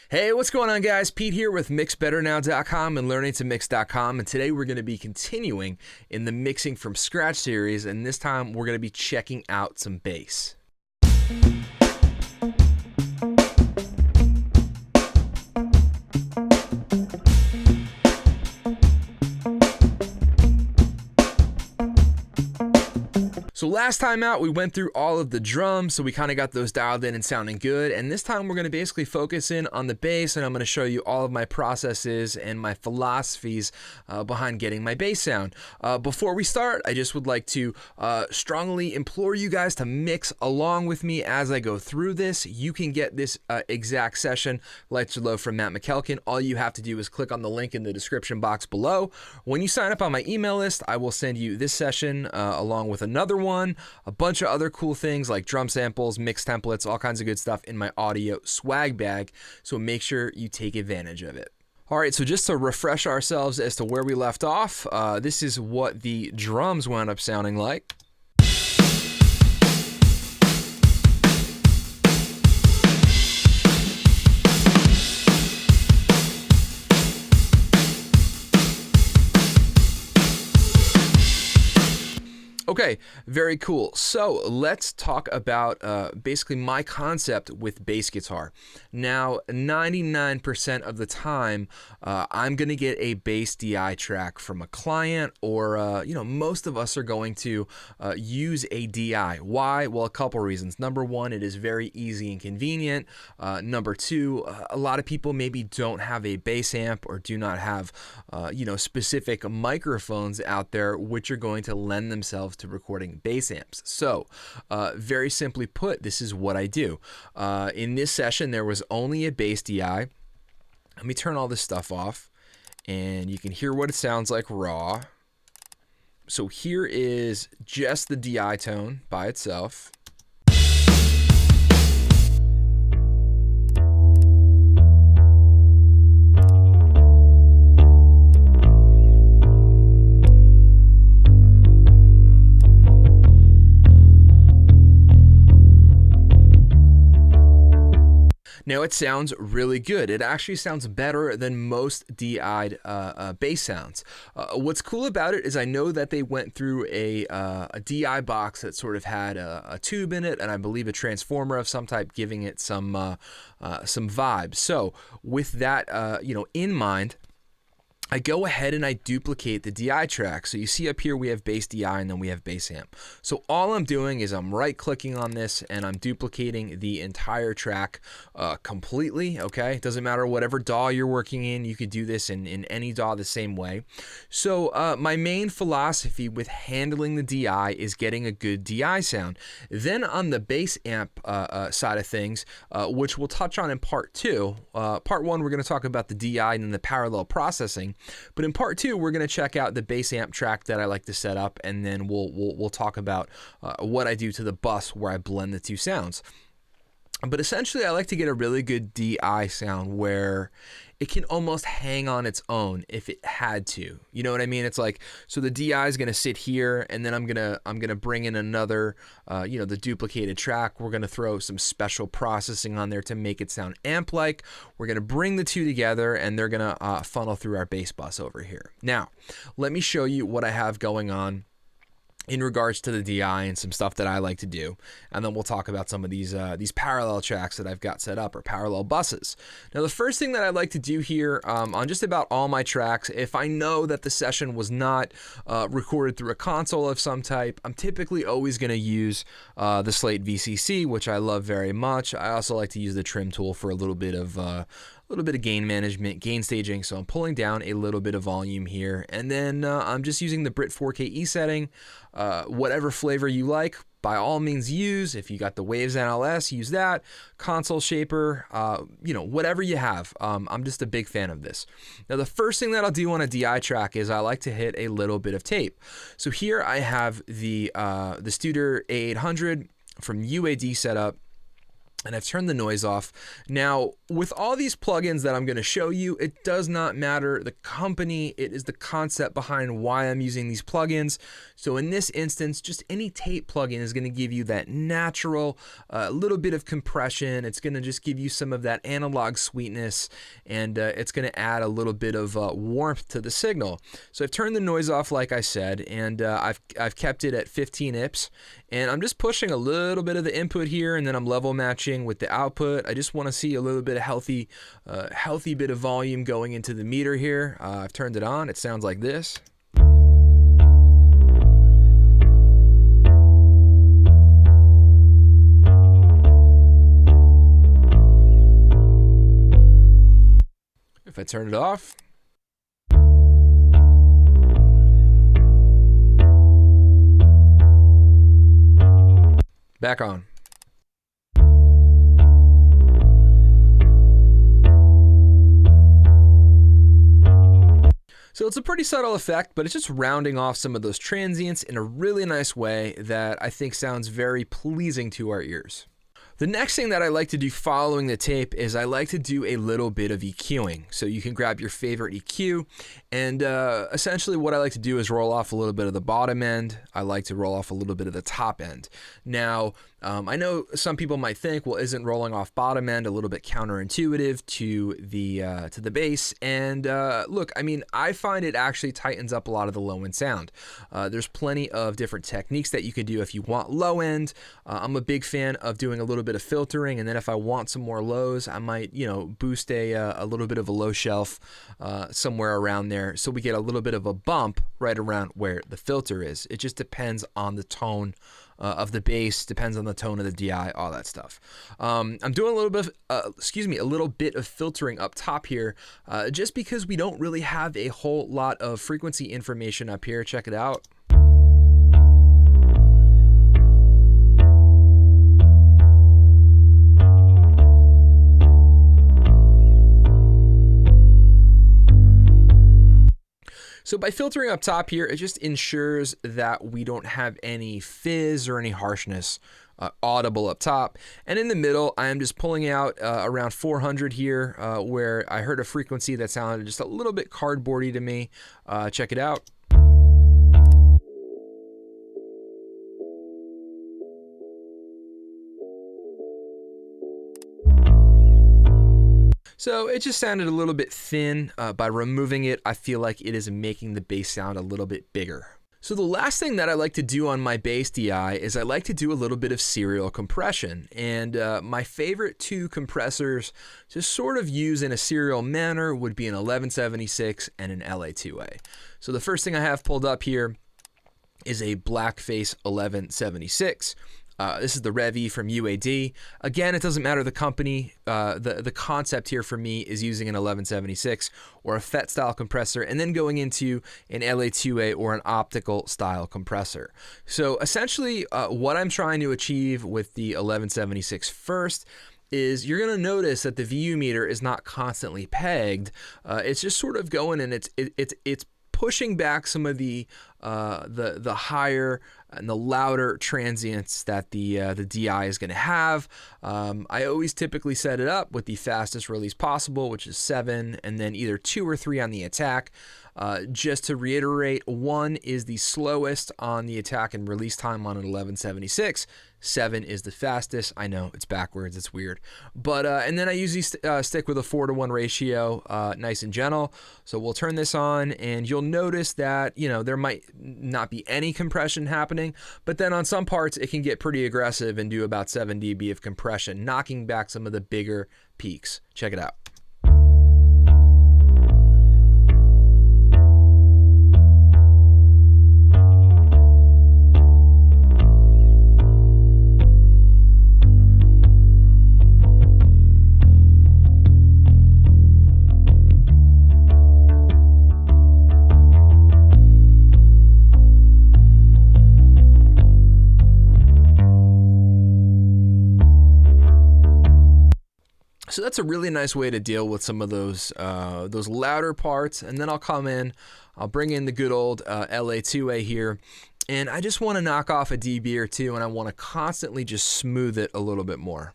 Hey, what's going on, guys? Pete here with mixbetternow.com and learningtomix.com, and today we're going to be continuing in the Mixing from Scratch series, and this time we're going to be checking out some bass. So last time out, we went through all of the drums, so we kind of got those dialed in and sounding good. And this time we're going to basically focus in on the bass, and I'm going to show you all of my processes and my philosophies behind getting my bass sound. Before we start, I just would like to strongly implore you guys to mix along with me as I go through this. You can get this exact session, Lights Are Low from Matt McKelkin. All you have to do is click on the link in the description box below. When you sign up on my email list, I will send you this session along with another one, a bunch of other cool things like drum samples, mix templates, all kinds of good stuff in my audio swag bag, so make sure you take advantage of it. All right, so just to refresh ourselves as to where we left off, this is what the drums wound up sounding like. Okay, very cool. So let's talk about basically my concept with bass guitar. Now, 99% of the time, I'm going to get a bass DI track from a client, or most of us are going to use a DI. Why? Well, a couple reasons. Number one, it is very easy and convenient. Number two, a lot of people maybe don't have a bass amp or do not have specific microphones out there which are going to lend themselves to recording bass amps. So very simply put, this is what I do. In this session, there was only a bass DI. Let me turn all this stuff off and you can hear what it sounds like raw. So here is just the DI tone by itself. Now it sounds really good. It actually sounds better than most DI'd bass sounds. What's cool about it is I know that they went through a DI box that sort of had a tube in it, and I believe a transformer of some type, giving it some vibe. So with that in mind, I go ahead and I duplicate the DI track. So you see up here we have bass DI and then we have bass amp. So all I'm doing is I'm right clicking on this and I'm duplicating the entire track completely, okay? It doesn't matter whatever DAW you're working in, you could do this in any DAW the same way. So my main philosophy with handling the DI is getting a good DI sound. Then on the bass amp side of things, which we'll touch on in part two, part one we're going to talk about the DI and then the parallel processing. But in part two, we're going to check out the bass amp track that I like to set up, and then we'll talk about what I do to the bus where I blend the two sounds. But essentially, I like to get a really good DI sound where it can almost hang on its own if it had to. You know what I mean? It's like, so the DI is going to sit here, and then I'm gonna bring in another, the duplicated track. We're gonna throw some special processing on there to make it sound amp-like. We're gonna bring the two together, and they're gonna funnel through our bass bus over here. Now, let me show you what I have going on in regards to the DI and some stuff that I like to do, and then we'll talk about some of these parallel tracks that I've got set up, or parallel buses. Now, the first thing that I like to do here on just about all my tracks, if I know that the session was not recorded through a console of some type, I'm typically always going to use the Slate VCC, which I love very much. I also like to use the trim tool for a little bit of gain management, gain staging. So I'm pulling down a little bit of volume here, and then I'm just using the Brit 4KE setting. Whatever flavor you like, by all means use. If you got the Waves NLS, use that. Console Shaper, whatever you have. I'm just a big fan of this. Now, the first thing that I'll do on a DI track is I like to hit a little bit of tape. So here I have the Studer A800 from UAD setup. and I've turned the noise off. Now, with all these plugins that I'm going to show you, it does not matter the company, it is the concept behind why I'm using these plugins. So in this instance, just any tape plugin is going to give you that natural little bit of compression. It's going to just give you some of that analog sweetness, and it's going to add a little bit of warmth to the signal. So I've turned the noise off, like I said, and I've kept it at 15 IPS, and I'm just pushing a little bit of the input here, and then I'm level matching with the output. I just want to see a little bit of healthy bit of volume going into the meter here. I've turned it on. It sounds like this. If I turn it off, back on. So it's a pretty subtle effect, but it's just rounding off some of those transients in a really nice way that I think sounds very pleasing to our ears. The next thing that I like to do following the tape is I like to do a little bit of EQing. So you can grab your favorite EQ, and essentially what I like to do is roll off a little bit of the bottom end. I like to roll off a little bit of the top end. Now, I know some people might think, well, isn't rolling off bottom end a little bit counterintuitive to the bass? And look, I mean, I find it actually tightens up a lot of the low end sound. There's plenty of different techniques that you can do if you want low end. I'm a big fan of doing a little bit of filtering, and then if I want some more lows, I might, boost a little bit of a low shelf somewhere around there, so we get a little bit of a bump right around where the filter is. It just depends on the tone of the bass, depends on the tone of the DI, all that stuff. I'm doing a little bit of filtering up top here, just because we don't really have a whole lot of frequency information up here. Check it out. So by filtering up top here, it just ensures that we don't have any fizz or any harshness audible up top. And in the middle, I am just pulling out around 400 here, where I heard a frequency that sounded just a little bit cardboardy to me. Check it out. So it just sounded a little bit thin. By removing it, I feel like it is making the bass sound a little bit bigger. So the last thing that I like to do on my bass DI is I like to do a little bit of serial compression. And my favorite two compressors to sort of use in a serial manner would be an 1176 and an LA2A. So the first thing I have pulled up here is a Blackface 1176. This is the Rev E from UAD. Again, it doesn't matter the company. The concept here for me is using an 1176 or a FET style compressor and then going into an LA2A or an optical style compressor. So essentially what I'm trying to achieve with the 1176 first is you're going to notice that the VU meter is not constantly pegged. It's just sort of going, and it's pushing back some of the higher and the louder transients that the DI is going to have. I always typically set it up with the fastest release possible, which is 7, and then either 2 or 3 on the attack. Just to reiterate, 1 is the slowest on the attack and release time on an 1176. 7 is the fastest. I know it's backwards, it's weird, but and then I usually stick with a 4-to-1 ratio, nice and gentle. So we'll turn this on, and you'll notice that there might not be any compression happening, but then on some parts it can get pretty aggressive and do about 7 dB of compression, knocking back some of the bigger peaks. Check it out. So that's a really nice way to deal with some of those louder parts. And then I'll come in, I'll bring in the good old LA2A here, and I just want to knock off a dB or two, and I want to constantly just smooth it a little bit more.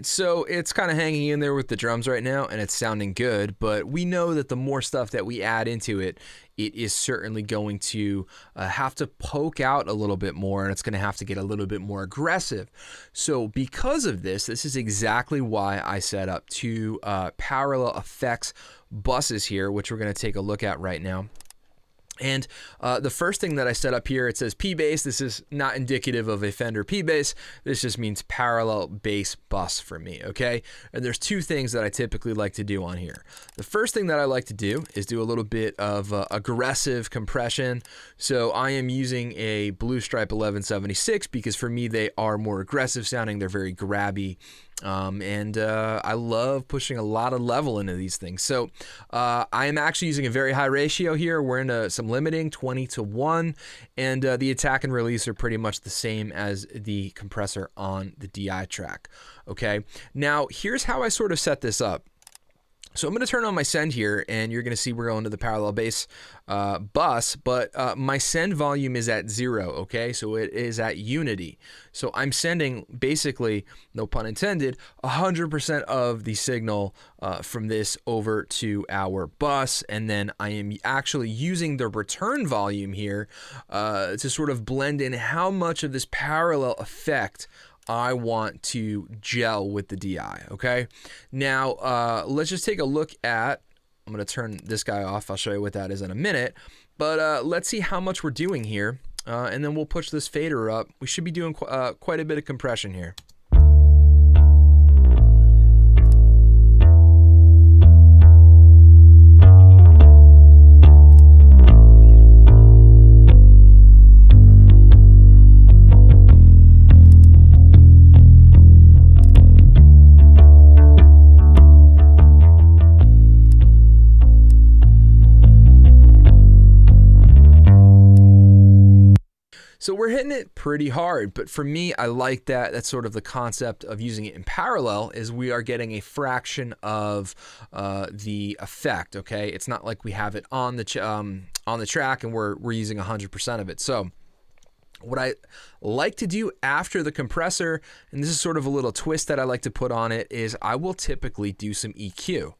right, so it's kind of hanging in there with the drums right now, and it's sounding good, but we know that the more stuff that we add into it, it is certainly going to have to poke out a little bit more, and it's going to have to get a little bit more aggressive. So because of this, this is exactly why I set up two parallel effects buses here, which we're going to take a look at right now. And the first thing that I set up here, it says P bass. This is not indicative of a Fender P bass. This just means parallel bass bus for me, okay? And there's two things that I typically like to do on here. The first thing that I like to do is do a little bit of aggressive compression. So I am using a Blue Stripe 1176 because for me they are more aggressive sounding. They're very grabby. And I love pushing a lot of level into these things. So I am actually using a very high ratio here. We're into some limiting, 20:1, and the attack and release are pretty much the same as the compressor on the DI track. Okay, now here's how I sort of set this up. So I'm going to turn on my send here, and you're going to see we're going to the parallel bass bus, but my send volume is at 0, okay? So it is at unity. So I'm sending basically, no pun intended, 100% of the signal from this over to our bus, and then I am actually using the return volume here to sort of blend in how much of this parallel effect I want to gel with the DI, okay? Now, let's just take a look at, I'm going to turn this guy off. I'll show you what that is in a minute. But let's see how much we're doing here, and then we'll push this fader up. We should be doing quite a bit of compression here. So we're hitting it pretty hard, but for me, I like that. That's sort of the concept of using it in parallel, is we are getting a fraction of the effect, okay? It's not like we have it on the track and we're using 100% of it. So what I like to do after the compressor, and this is sort of a little twist that I like to put on it, is I will typically do some EQ.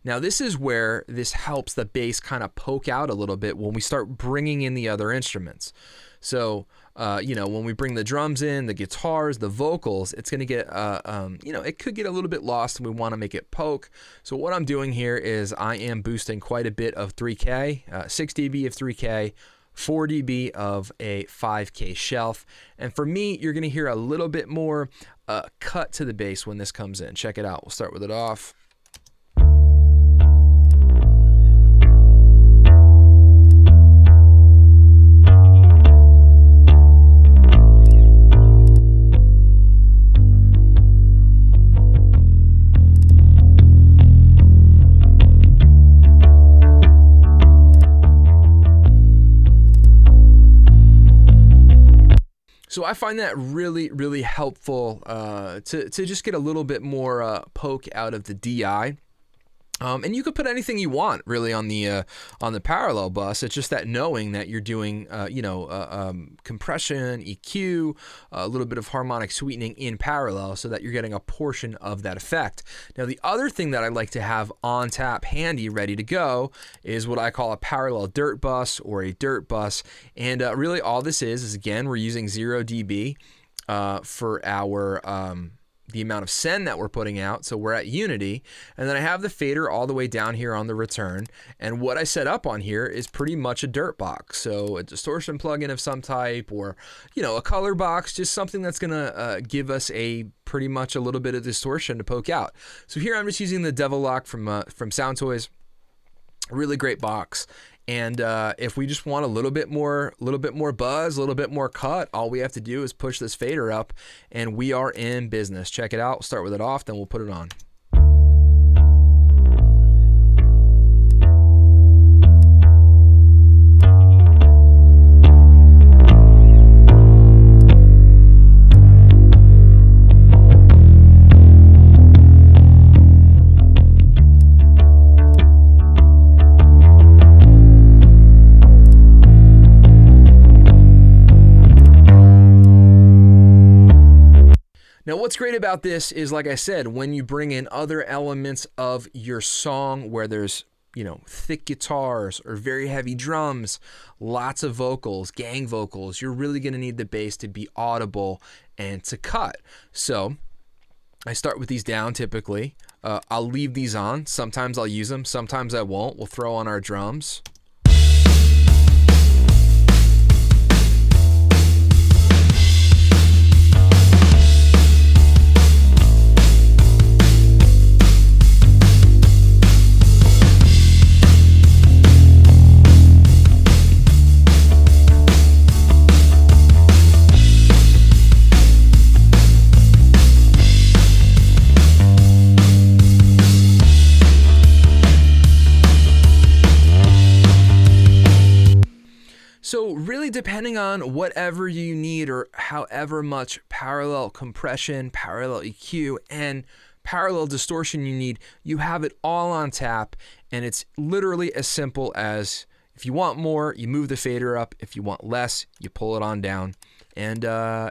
Now this is where this helps the bass kind of poke out a little bit when we start bringing in the other instruments. So, you know, when we bring the drums in, the guitars, the vocals, it's going to get, you know, it could get a little bit lost, and we want to make it poke. So what I'm doing here is I am boosting quite a bit of 3K, 6 dB of 3K, 4 dB of a 5K shelf. And for me, you're going to hear a little bit more cut to the bass when this comes in. Check it out. We'll start with it off. So I find that really, really helpful to just get a little bit more poke out of the DI. And you could put anything you want really on the parallel bus. It's just that knowing that you're doing you know, compression, EQ, a little bit of harmonic sweetening in parallel, so that you're getting a portion of that effect. Now the other thing that I like to have on tap, handy, ready to go, is what I call a parallel dirt bus or a dirt bus. And really all this is again, we're using 0 dB for our the amount of send that we're putting out. So we're at unity, and then I have the fader all the way down here on the return, and what I set up on here is pretty much a dirt box. So a distortion plugin of some type, or you know, a color box, just something that's gonna give us a pretty much a little bit of distortion to poke out. So here I'm just using the Devil Lock from Sound Toys. Really great box. And if we just want a little bit more buzz, a little bit more cut, all we have to do is push this fader up, and we are in business. Check it out. We'll start with it off, then we'll put it on. Now, what's great about this is, like I said, when you bring in other elements of your song where there's, thick guitars or very heavy drums, lots of vocals, gang vocals, you're really going to need the bass to be audible and to cut. So I start with these down typically. I'll leave these on. Sometimes I'll use them. Sometimes I won't. We'll throw on our drums. So really, depending on whatever you need or however much parallel compression, parallel EQ, and parallel distortion you need, you have it all on tap, and it's literally as simple as, if you want more, you move the fader up. If you want less, you pull it on down. And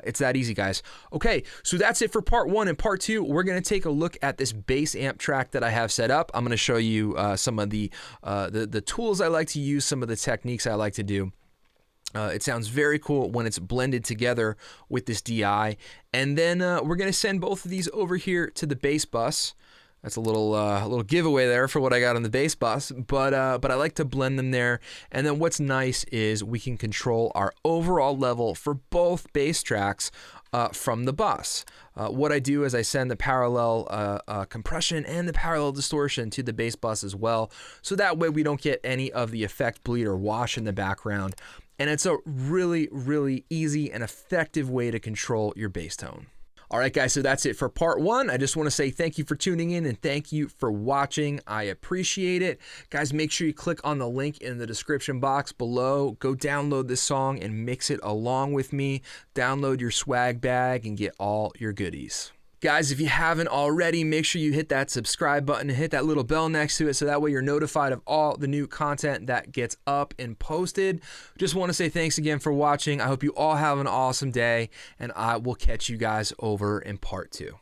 it's that easy, guys. Okay, so that's it for part one. In part two, we're going to take a look at this bass amp track that I have set up. I'm going to show you some of the tools I like to use, some of the techniques I like to do. It sounds very cool when it's blended together with this DI. And then we're going to send both of these over here to the bass bus. That's a little giveaway there for what I got on the bass bus, but I like to blend them there. And then what's nice is we can control our overall level for both bass tracks from the bus. What I do is I send the parallel compression and the parallel distortion to the bass bus as well, so that way we don't get any of the effect bleed or wash in the background. And it's a really, really easy and effective way to control your bass tone. All right, guys, so that's it for part one. I just want to say thank you for tuning in and thank you for watching. I appreciate it. Guys, make sure you click on the link in the description box below. Go download this song and mix it along with me. Download your swag bag and get all your goodies. Guys, if you haven't already, make sure you hit that subscribe button and hit that little bell next to it so that way you're notified of all the new content that gets up and posted. Just want to say thanks again for watching. I hope you all have an awesome day, and I will catch you guys over in part two.